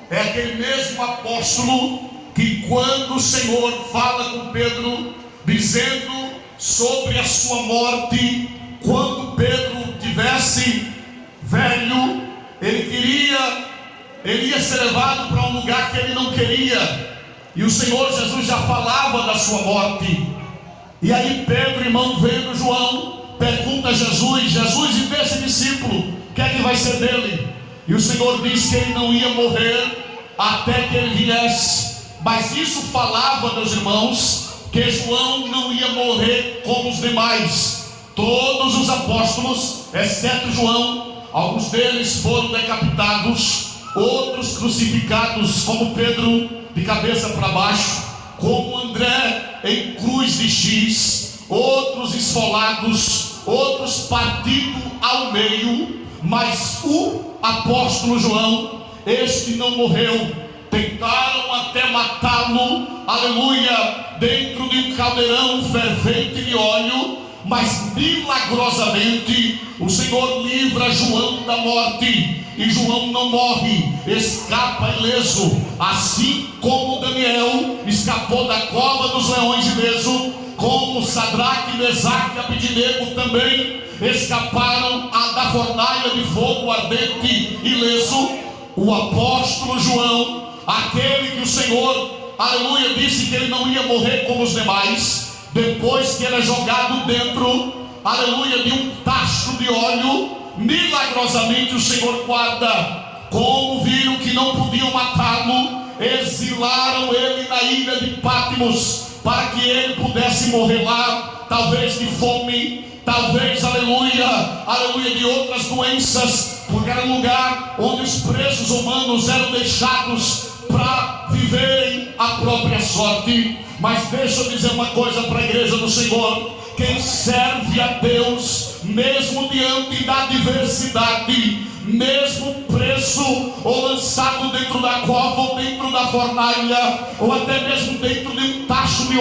é aquele mesmo apóstolo que, quando o Senhor fala com Pedro, dizendo sobre a sua morte, quando Pedro tivesse velho, ele ia ser levado para um lugar que ele não queria, e o Senhor Jesus já falava da sua morte. E aí Pedro, irmão, vendo João, pergunta a Jesus: Jesus, e desse discípulo, o que é que vai ser dele? E o Senhor disse que ele não ia morrer até que ele viesse. Mas isso falava, meus irmãos, que João não ia morrer como os demais. Todos os apóstolos, exceto João, alguns deles foram decapitados, outros crucificados, como Pedro de cabeça para baixo, como André em cruz de X, outros esfolados, outros partidos ao meio. Mas o apóstolo João, este não morreu. Tentaram até matá-lo, aleluia, dentro de um caldeirão fervente de óleo, mas milagrosamente o Senhor livra João da morte, e João não morre, escapa ileso, assim como Daniel escapou da cova dos leões ileso, como Sadraque, Mesaque e Abednego também escaparam da fornalha de fogo ardente ileso. O apóstolo João, aquele que o Senhor, aleluia, disse que ele não ia morrer como os demais, depois que ele é jogado dentro, aleluia, de um tacho de óleo, milagrosamente o Senhor guarda. Como viram que não podiam matá-lo, exilaram ele na ilha de Patmos, para que ele pudesse morrer lá, talvez de fome, talvez, aleluia, aleluia, de outras doenças, porque era um lugar onde os presos humanos eram deixados para viverem a própria sorte. Mas deixa eu dizer uma coisa para a igreja do Senhor: quem serve a Deus, mesmo diante da adversidade, mesmo preso ou lançado dentro da cova ou dentro da fornalha, ou até mesmo dentro de um tacho de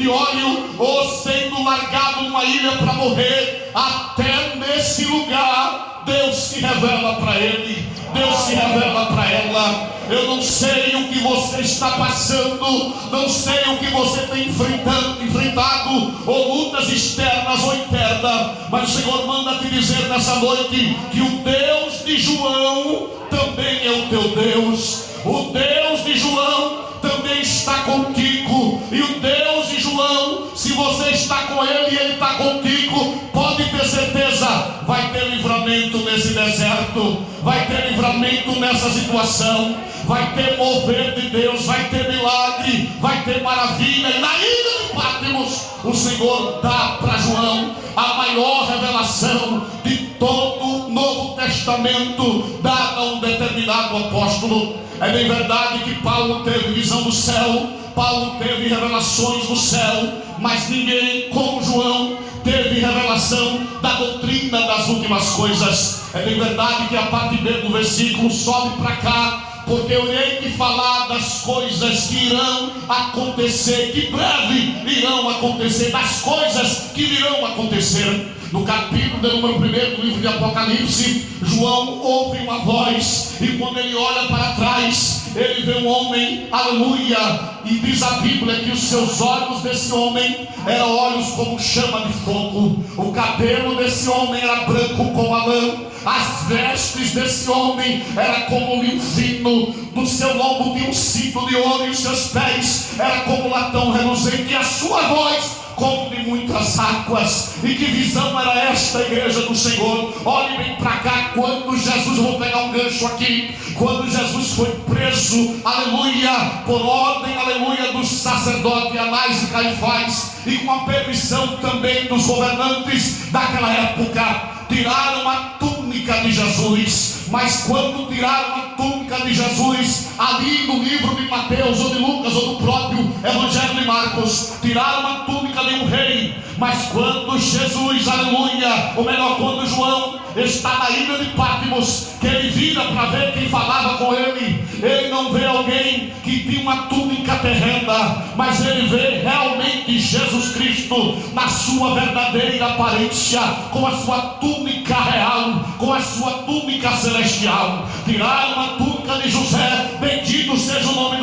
óleo, ou sendo largado numa ilha para morrer, até nesse lugar Deus se revela para ele, Deus se revela para ela. Eu não sei o que você está passando, não sei o que você tem enfrentado, ou lutas externas ou internas, mas o Senhor manda te dizer nessa noite que o Deus de João também é o teu Deus. O Deus de João também está contigo, e o Deus de João, se você está com ele e ele está contigo, pode ter certeza, vai ter livramento nesse deserto, vai ter livramento nessa situação, vai ter mover de Deus, vai ter milagre, vai ter maravilha. E na ilha de Patmos o Senhor dá para João a maior revelação de todo o Novo Testamento, dada a um determinado apóstolo. É bem verdade que Paulo teve visão do céu, Paulo teve revelações do céu, mas ninguém como João teve revelação da doutrina das últimas coisas. É bem verdade que a parte B do versículo sobe para cá, porque eu irei te falar das coisas que irão acontecer, que breve irão acontecer, das coisas que virão acontecer. No capítulo de número 1 do livro de Apocalipse, João ouve uma voz, e quando ele olha para trás, ele vê um homem, aleluia, e diz a Bíblia que os seus olhos desse homem eram olhos como chama de fogo, o cabelo desse homem era branco como a lã, as vestes desse homem era como linho fino, do seu lombo tinha um cinto de ouro, e os seus pés era como latão reluzente, e a sua voz como de muitas águas. E que visão era esta, igreja do Senhor? Olhe bem para cá. Quando Jesus, vou pegar um gancho aqui, quando Jesus foi preso, aleluia, por ordem, aleluia, dos sacerdotes Anás e Caifás, e com a permissão também dos governantes daquela época, tiraram a túnica de Jesus. Mas quando tiraram a túnica de Jesus, ali no livro de Mateus ou de Lucas ou do próprio Evangelho de Marcos, tiraram a túnica de um rei. Mas quando Jesus, aleluia, ou melhor, quando João está na ilha de Patmos, que ele vira para ver quem falava com ele, ele não vê alguém que tinha uma túnica terrena, mas ele vê realmente Jesus Cristo na sua verdadeira aparência, com a sua túnica real, com a sua túnica celestial. Tiraram a túnica de José, bem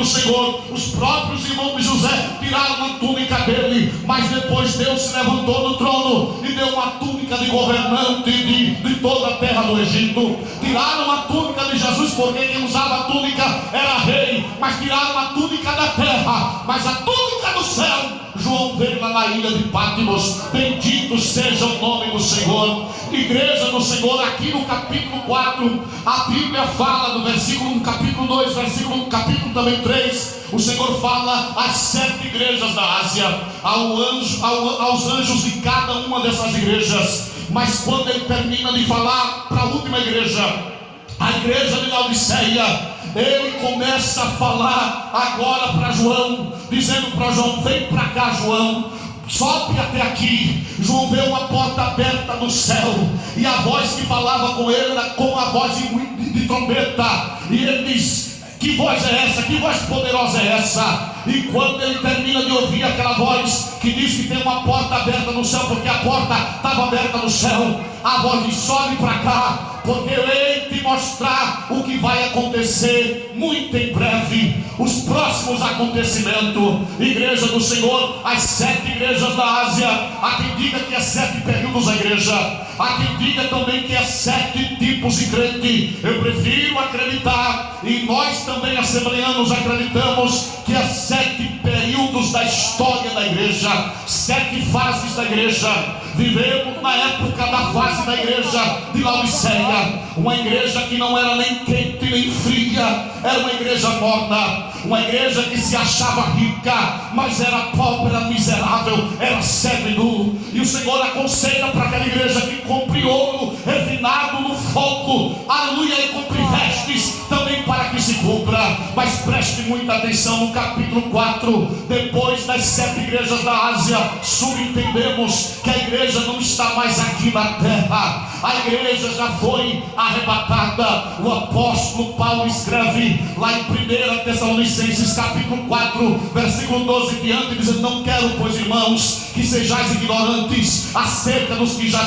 do Senhor. Os próprios irmãos de José tiraram a túnica dele, mas depois Deus se levantou do trono e deu uma túnica de governante de toda a terra do Egito. Tiraram a túnica de Jesus, porque quem usava a túnica era rei, mas tiraram a túnica da terra, mas a túnica do céu João veio lá na ilha de Patmos. Bendito seja o nome do Senhor. Igreja do Senhor, aqui no capítulo 4, a Bíblia fala no versículo, no capítulo 2, no capítulo também 3, o Senhor fala às 7 igrejas da Ásia, aos anjos de cada uma dessas igrejas. Mas quando ele termina de falar para a última igreja, a igreja de Laodiceia, ele começa a falar agora para João, dizendo para João: vem para cá, João, sobe até aqui. João vê uma porta aberta do céu, e a voz que falava com ele era como a voz de trombeta, e ele diz: que voz é essa? Que voz poderosa é essa? E quando ele termina de ouvir aquela voz que diz que tem uma porta aberta no céu, porque a porta estava aberta no céu, a voz diz: sobe para cá, porque eu hei te mostrar o que vai acontecer muito em breve, os próximos acontecimentos. Igreja do Senhor, as 7 igrejas da Ásia, há quem diga que é 7 períodos da igreja, há quem diga também que é 7 tipos de crente. Eu prefiro acreditar, e nós também assembleanos acreditamos, que há 7 períodos da história da igreja, 7 fases da igreja. Vivemos na época da fase da igreja de Laodiceia, uma igreja que não era nem quente nem fria, era uma igreja morna, uma igreja que se achava rica, mas era pobre, era miserável, era cego e nu. E o Senhor aconselha para aquela igreja que compre ouro refinado no fogo, aleluia, e compre vestes também para que se cumpra. Mas preste muita atenção no capítulo 4, depois das 7 igrejas da Ásia, subentendemos que a igreja não está mais aqui na terra, a igreja já foi arrebatada. O apóstolo Paulo escreve lá em 1 Tessalonicenses capítulo 4, versículo 12 diante, dizendo: não quero, pois, irmãos, que sejais ignorantes acerca dos que já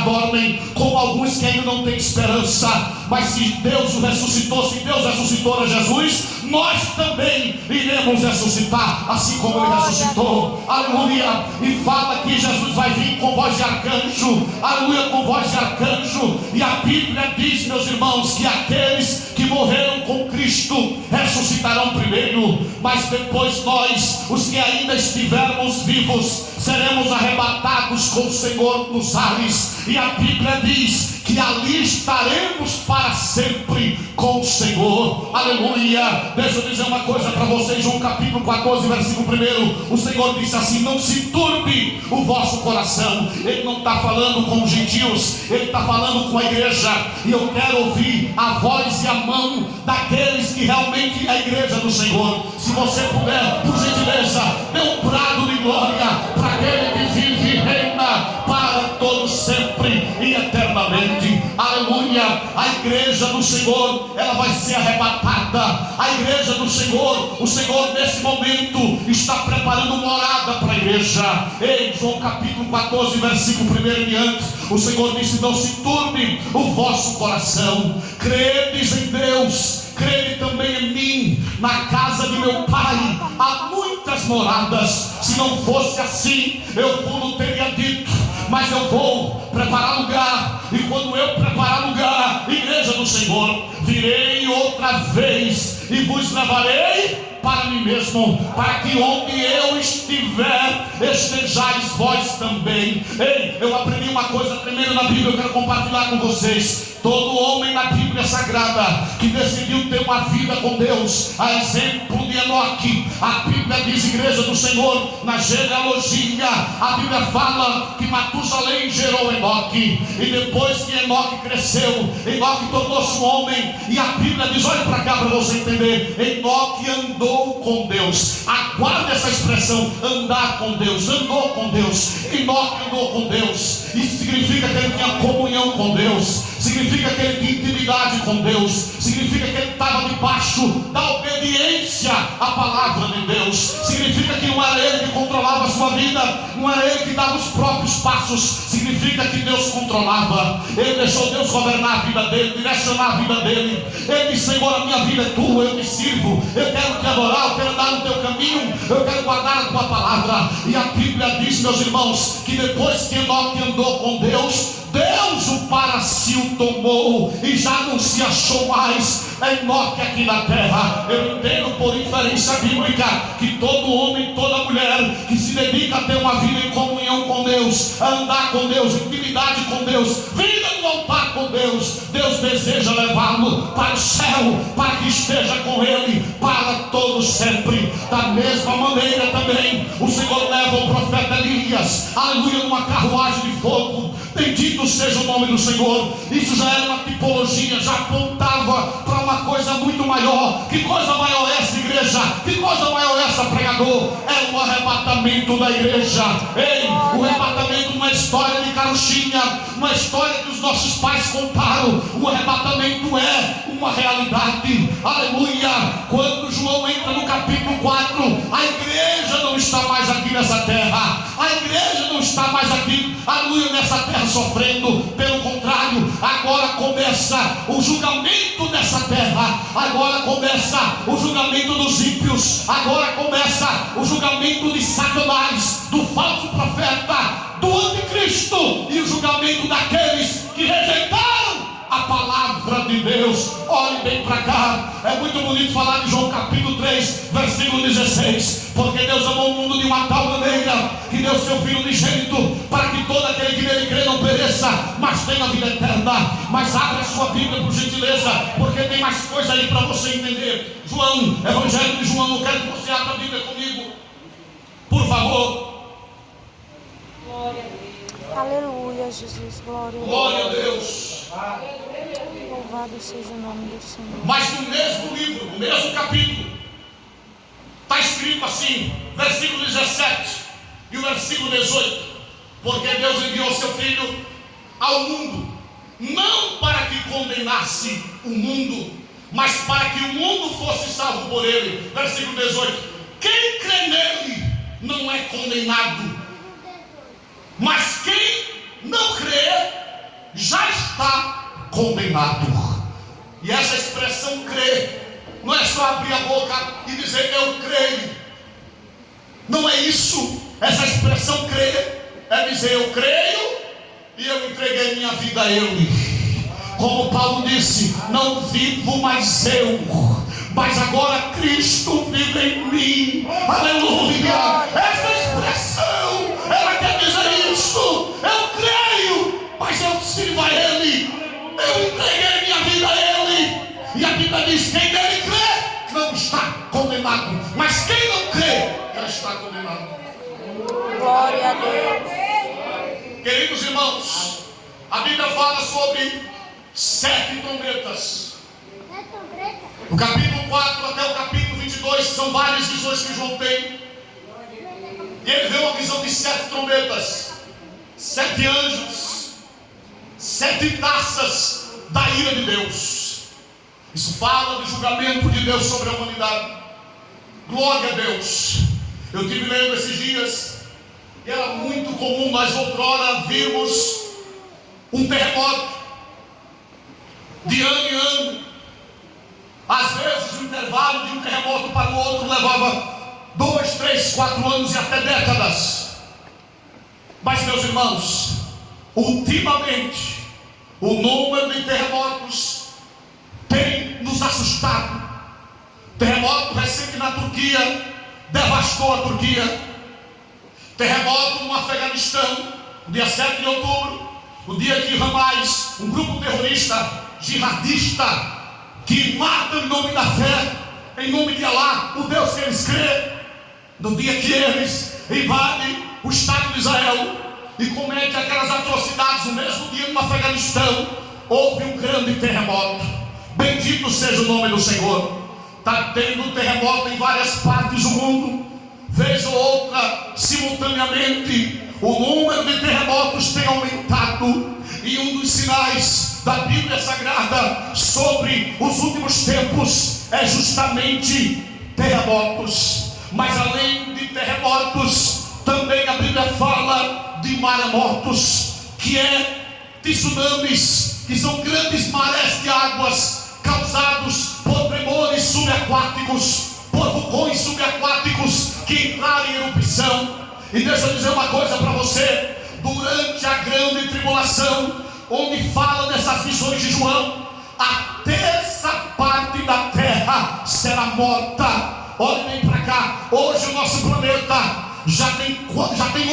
dormem, como alguns que ainda não têm esperança. Mas se Deus o ressuscitou, se Deus ressuscitou a Jesus, nós também iremos ressuscitar, assim como ele ressuscitou, aleluia. E fala que Jesus vai vir com voz de arcanjo, aleluia, com voz de arcanjo. E a Bíblia diz, meus irmãos, que aqueles que morreram com Cristo ressuscitarão primeiro, mas depois nós, os que ainda estivermos vivos, seremos arrebatados com o Senhor nos ares. E a Bíblia diz que ali estaremos para sempre com o Senhor, aleluia. Deixa eu dizer uma coisa para vocês. João capítulo 14, versículo 1, o Senhor disse assim: não se turbe o vosso coração. Ele não está falando com os gentios, ele está falando com a igreja. E eu quero ouvir a voz e a mão daqueles que realmente é a igreja do Senhor. Se você puder, por gentileza, dê um brado de glória para aquele que vive e reina para todos sempre e eternamente, aleluia. A igreja do Senhor, ela vai ser arrebatada. A igreja do Senhor, o Senhor nesse momento está preparando morada para a igreja. Em João capítulo 14, versículo 1 em diante, o Senhor disse: não se turbe o vosso coração, credes em Deus, crede também em mim. Na casa de meu pai há muitas moradas, se não fosse assim eu não teria dito, mas eu vou preparar lugar. E quando eu preparar lugar, igreja do Senhor, virei outra vez e vos levarei para mim mesmo, para que onde eu estiver, estejais vós também. Ei, eu aprendi uma coisa tremenda na Bíblia, eu quero compartilhar com vocês. Todo homem na Bíblia Sagrada que decidiu ter uma vida com Deus, a exemplo de Enoque, a Bíblia diz, igreja do Senhor, na genealogia, a Bíblia fala que Matusalém gerou Enoque, e depois que Enoque cresceu, Enoque tornou-se um homem, e a Bíblia diz, olha para cá para você entender, Enoque andou com Deus. Aguarde essa expressão, andar com Deus, andou com Deus. Enoque andou com Deus, isso significa que ele tinha comunhão com Deus, significa que ele tinha intimidade com Deus, significa que ele estava debaixo da obediência obediência à palavra de Deus. Significa que não era ele que controlava a sua vida, não era ele que dava os próprios passos. Significa que Deus controlava. Ele deixou Deus governar a vida dele, direcionar a vida dele. Ele disse: Senhor, a minha vida é tua, eu te sirvo, eu quero te adorar, eu quero andar no teu caminho, eu quero guardar a tua palavra. E a Bíblia diz, meus irmãos, que depois que Enoque andou com Deus, Deus o para si o tomou, e já não se achou mais Enoque aqui na terra. Eu entendo por inferência bíblica que todo homem, toda mulher que se dedica a ter uma vida em comunhão com Deus, a andar com Deus, intimidade com Deus, vida no altar com Deus, Deus deseja levá-lo para o céu, para que esteja com Ele para todo sempre. Da mesma maneira também o Senhor leva o profeta Elias, aleluia, numa carruagem de fogo. Bendito seja o nome do Senhor. Isso já era uma tipologia, já apontava para uma coisa muito maior. Que coisa maior é essa, igreja? Que coisa maior é essa, pregador? É o arrebatamento da igreja. Ei, o arrebatamento não é história de carochinha, uma história que os nossos pais contaram. O arrebatamento é uma realidade. Aleluia. Quando João entra no capítulo 4, a igreja não está mais aqui nessa terra. A igreja não está mais aqui, aleluia, nessa terra sofrendo. Pelo contrário, agora começa o julgamento dessa terra. Agora começa o julgamento dos ímpios. Agora começa o julgamento de Satanás, do falso profeta, do anticristo, e o julgamento daqueles que rejeitaram a palavra de Deus. Olhe bem para cá. É muito bonito falar de João capítulo 3, versículo 16. Porque Deus amou o mundo de uma tal maneira que deu seu Filho unigênito, para que todo aquele que nele crê não pereça, mas tenha a vida eterna. Mas abra a sua Bíblia, por gentileza, porque tem mais coisa aí para você entender. João, Evangelho de João. Eu quero que você abra a Bíblia comigo, por favor. Glória a Deus. Aleluia, Jesus. Glória a Deus. Louvado seja o nome do Senhor. Mas no mesmo livro, no mesmo capítulo, está escrito assim, versículo 17 e o versículo 18: porque Deus enviou seu Filho ao mundo, não para que condenasse o mundo, mas para que o mundo fosse salvo por ele. Versículo 18: quem crê nele não é condenado, mas quem não crê já está condenado. E essa expressão crer não é só abrir a boca e dizer eu creio. Não é isso. Essa expressão crer é dizer eu creio e eu entreguei minha vida a Ele. Como Paulo disse: não vivo mais eu, mas agora Cristo vive em mim. Aleluia. Essa expressão, ela quer dizer isso. Eu creio, mas eu sirvo a Ele. Eu entreguei minha vida a Ele. E a Bíblia diz: quem nele crê não está condenado, mas quem não crê já está condenado. Glória a Deus. Queridos irmãos, a Bíblia fala sobre 7 trombetas. No capítulo 4 até o capítulo 22 são várias visões que João tem. E ele vê uma visão de 7 trombetas, 7 anjos, 7 taças da ira de Deus. Isso fala do julgamento de Deus sobre a humanidade. Glória a Deus. Eu estive lendo esses dias, e era muito comum nós outrora virmos um terremoto de ano em ano. Às vezes o intervalo de um terremoto para o outro levava 2, 3, 4 anos e até décadas. Mas, meus irmãos, ultimamente o número de terremotos tem nos assustado. Terremoto recente na Turquia devastou a Turquia. Terremoto no Afeganistão, no dia 7 de outubro, o dia que Hamas, um grupo terrorista jihadista que mata em nome da fé, em nome de Alá, o Deus que eles crê, no dia que eles invadem o Estado de Israel e cometem aquelas atrocidades, no mesmo dia no Afeganistão houve um grande terremoto. Bendito seja o nome do Senhor. Está tendo terremoto em várias partes do mundo, vez ou outra, simultaneamente. O número de terremotos tem aumentado, e um dos sinais da Bíblia Sagrada sobre os últimos tempos é justamente terremotos. Mas além de terremotos, também a Bíblia fala de maremotos, que é tsunamis, que são grandes marés de águas causados por tremores subaquáticos, por vulcões subaquáticos que entraram em erupção. E deixa eu dizer uma coisa para você: durante a grande tribulação, onde fala dessas visões de João, a terça parte da terra será morta. Olhem bem para cá. Hoje o nosso planeta já tem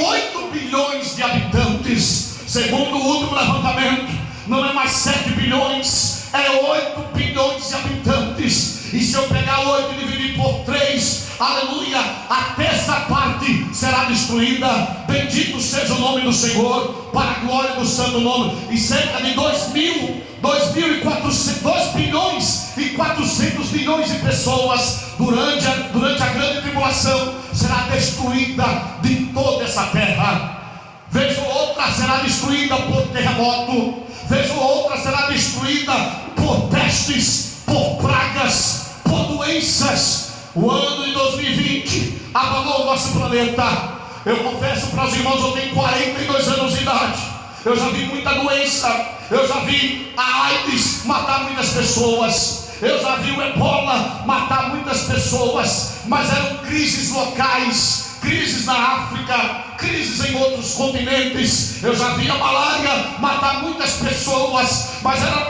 8 bilhões de habitantes. Segundo o último levantamento, não é mais 7 bilhões, é 8 bilhões de habitantes. E se eu pegar 8 e dividir por 3, aleluia, a terça parte será destruída. Bendito seja o nome do Senhor, para a glória do santo nome. E cerca de 2 bilhões e 400 milhões de pessoas durante a grande tribulação será destruída de toda essa terra. Vez ou outra será destruída por terremoto, vez ou outra será destruída por pestes, por pragas, por doenças. O ano de 2020 abalou o nosso planeta. Eu confesso para os irmãos, eu tenho 42 anos de idade. Eu já vi muita doença. Eu já vi a AIDS matar muitas pessoas. Eu já vi o Ebola matar muitas pessoas. Mas eram crises locais, crises na África, crises em outros continentes. Eu já vi a malária matar muitas pessoas, mas eram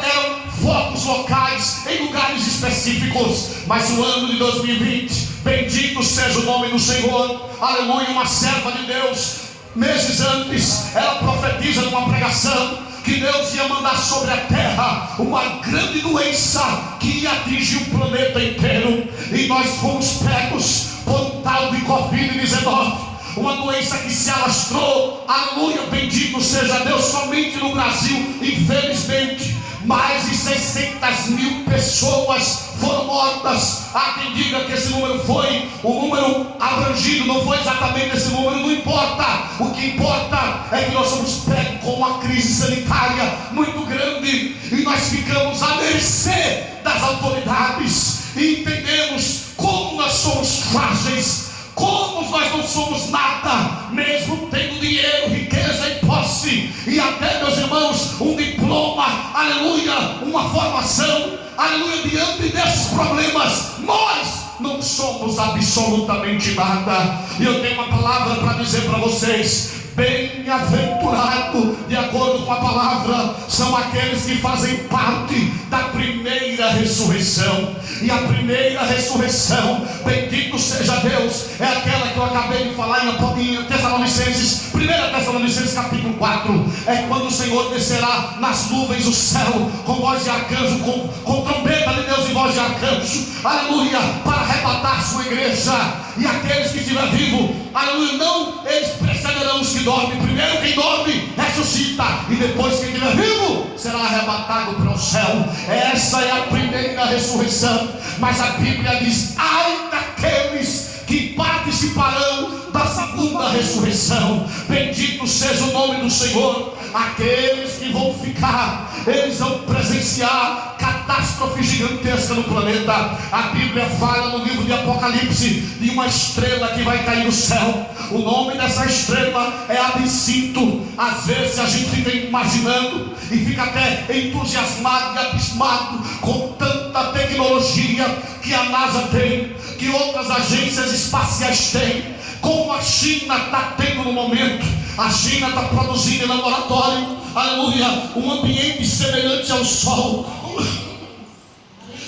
focos locais, em lugares específicos. Mas o ano de 2020, bendito seja o nome do Senhor, aleluia. Uma serva de Deus, meses antes, ela profetiza numa pregação que Deus ia mandar sobre a terra uma grande doença que ia atingir o planeta inteiro. E nós fomos pegos por um tal de Covid-19, uma doença que se alastrou, aleluia, bendito seja Deus, somente no Brasil. Infelizmente, mais de 600 mil pessoas foram mortas. Há quem diga que esse número foi o número abrangido, não foi exatamente esse número, não importa. O que importa é que nós somos pegos com uma crise sanitária muito grande, e nós ficamos à mercê das autoridades, e entendemos como nós somos frágeis, como nós não somos nada, mesmo tendo dinheiro, riqueza e posse, e até, meus irmãos, um diploma, aleluia, uma formação, aleluia. Diante desses problemas, nós não somos absolutamente nada. E eu tenho uma palavra para dizer para vocês: bem-aventurado, de acordo com a palavra, são aqueles que fazem parte da primeira ressurreição. E a primeira ressurreição, bendito seja Deus, é aquela que eu acabei de falar em Tessalonicenses, 1 Tessalonicenses capítulo 4. É quando o Senhor descerá nas nuvens do céu, com voz de arcanjo, com trombeta de Deus e voz de arcanjo, aleluia, para arrebatar sua igreja. E aqueles que estiver vivo, aleluia, não eles precederão os que dormem. Primeiro quem dorme ressuscita, e depois quem estiver vivo será arrebatado para o céu. Essa é a primeira ressurreição. Mas a Bíblia diz: ai daqueles que participarão da segunda ressurreição. Bendito seja o nome do Senhor. Aqueles que vão ficar, eles vão presenciar catástrofe gigantesca no planeta. A Bíblia fala no livro de Apocalipse de uma estrela que vai cair no céu. O nome dessa estrela é Absinto. Às vezes a gente fica imaginando e fica até entusiasmado e abismado com tanta tecnologia que a NASA tem, que outras agências espaciais têm, como a China está tendo no momento. A China está produzindo em laboratório, aleluia, um ambiente semelhante ao Sol,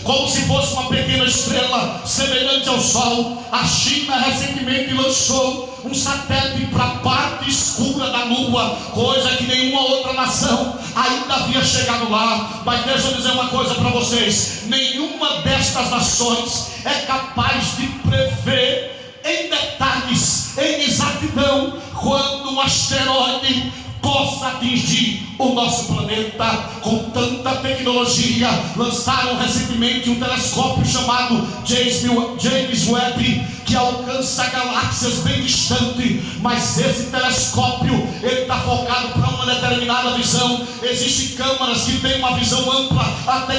como se fosse uma pequena estrela semelhante ao Sol. A China recentemente lançou um satélite para a parte escura da Lua, coisa que nenhuma outra nação ainda havia chegado lá. Mas deixa eu dizer uma coisa para vocês: nenhuma destas nações é capaz de prever em detalhes, em exatidão, quando um asteroide possa atingir o nosso planeta. Com tanta tecnologia, lançaram recentemente um telescópio chamado James Webb, que alcança galáxias bem distantes. Mas esse telescópio, ele está focado para uma determinada visão. Existem câmeras que têm uma visão ampla até